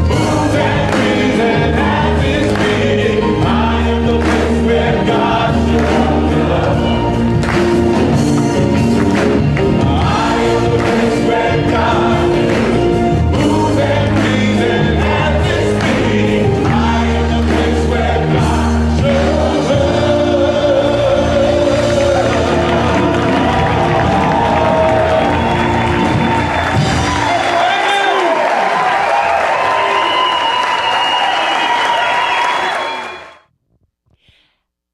moves and breathes and has his being. I am the place where God shows up. I am the place where God lives, moves and breathes and has his being. I am the place where God shows up.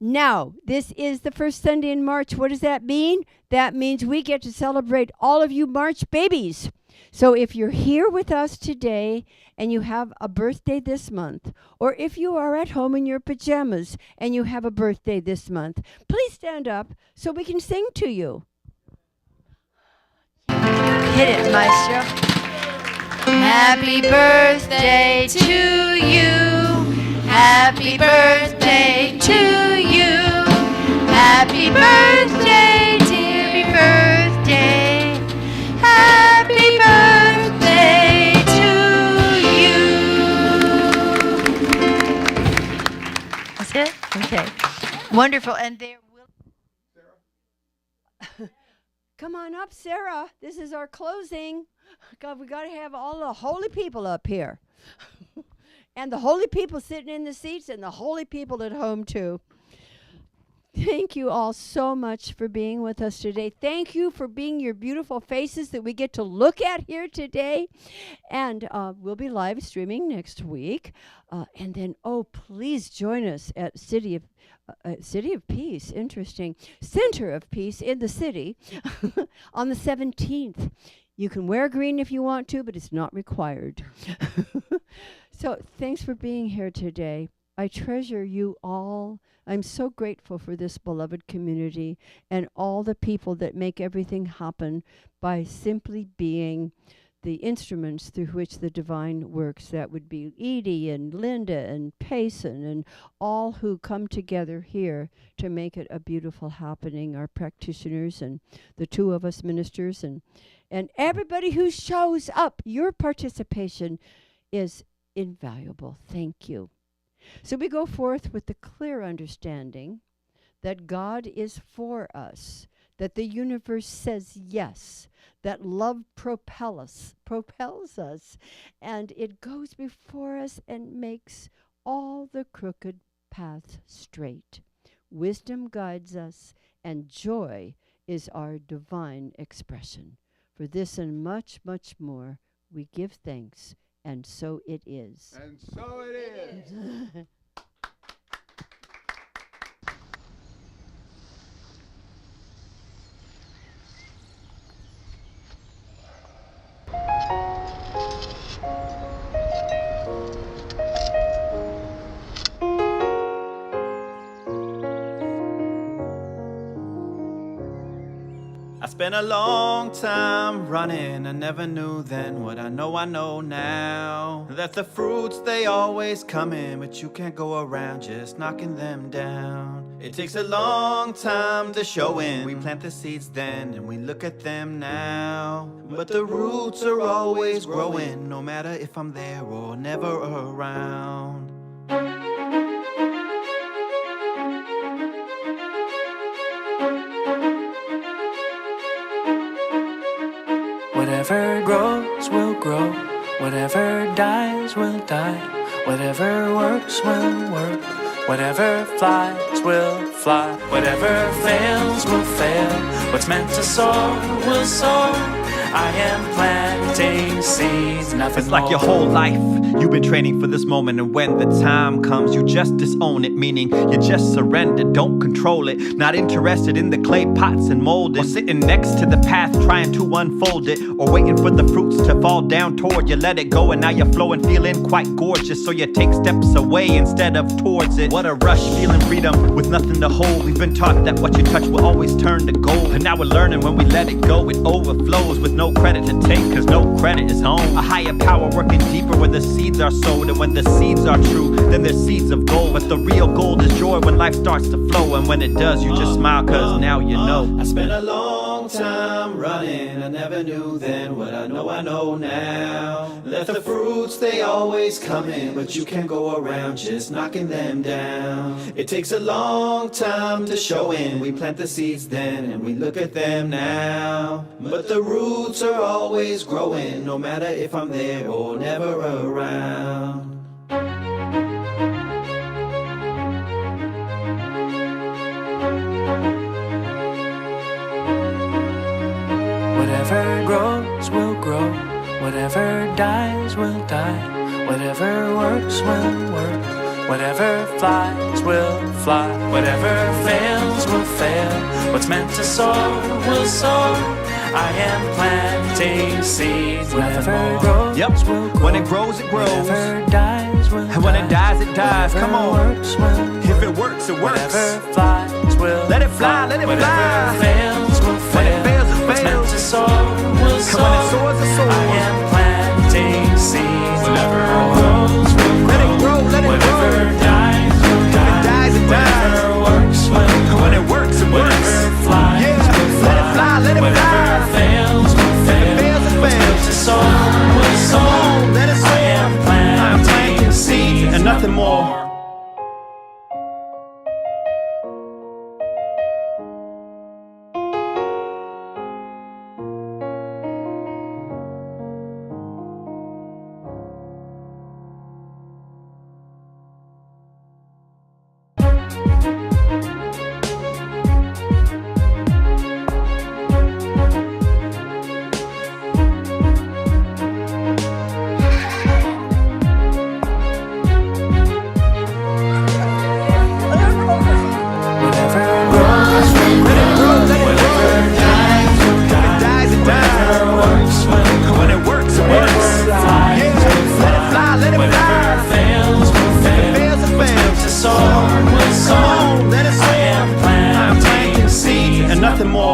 Now, this is the first Sunday in March. What does that mean? That means we get to celebrate all of you March babies. So if you're here with us today and you have a birthday this month, or if you are at home in your pajamas and you have a birthday this month, please stand up so we can sing to you. Hit it, Maestro. Happy birthday to you. Happy birthday to you. Happy birthday, dear. Happy birthday to you. That's it? Okay. Wonderful. And there will. Come on up, Sarah. This is our closing. God, we got to have all the holy people up here. And the holy people sitting in the seats and the holy people at home, too. Thank you all so much for being with us today. Thank you for being your beautiful faces that we get to look at here today. And we'll be live streaming next week. And then, please join us at City of Peace, interesting, Center of Peace in the city on the 17th. You can wear green if you want to, but it's not required. So thanks for being here today. I treasure you all. I'm so grateful for this beloved community and all the people that make everything happen by simply being the instruments through which the divine works. That would be Edie and Linda and Payson and all who come together here to make it a beautiful happening, our practitioners and the two of us ministers and everybody who shows up. Your participation is invaluable. Thank you. So we go forth with the clear understanding that God is for us, that the universe says yes, that love propels us, and it goes before us and makes all the crooked paths straight. Wisdom guides us, and joy is our divine expression. For this and much, much more, we give thanks, and so it is. And so it is. I spent a long time running, I never knew then what I know now. That the fruits, they always come in, but you can't go around just knocking them down. It takes a long time to show in. We plant the seeds then, and we look at them now. But the roots are always growing, no matter if I'm there or never around. Whatever grows will grow, whatever dies will die, whatever works will work, whatever flies will fly, whatever fails will fail, what's meant to soar will soar. I am planting seeds, nothing It's like your whole life you've been training for this moment, and when the time comes you just disown it, meaning you just surrender, don't control it, not interested in the clay pots and mold it, or sitting next to the path trying to unfold it, or waiting for the fruits to fall down toward you. Let it go and now you're flowing, feeling quite gorgeous, so you take steps away instead of towards it. What a rush, feeling freedom with nothing to hold. We've been taught that what you touch will always turn to gold, and now we're learning when we let it go it overflows with no credit to take, cause no credit is home. A higher power working deeper where the seeds are sowed, and when the seeds are true then they're seeds of gold. But the real gold is joy when life starts to flow, and when it does you just smile cause now you know. I spent a long time running, I never knew then what I know now. Let the fruits, they always come in, but you can't go around just knocking them down. It takes a long time to show in. We plant the seeds then and we look at them now. But the roots are always growing, no matter if I'm there or never around. Whatever grows will grow, whatever dies will die, whatever works will work, whatever flies will fly, whatever fails will fail, what's meant to soar will soar. I am planting seeds. Whatever grows will grow. When it grows, it grows. Whatever dies will die. And when it dies, it dies. Come on. Works will if it works, it works. Whatever flies will let it fly, let it whatever fly. Fails will fail. When it fails, it fails. What's meant to soar will soar. When it soars, it soars. I am planting seeds. Whatever grows will grow. Let it grow, let it whatever grow. Dies will die. If it dies, it dies. Whatever works will work. When it works, it works. nothing more.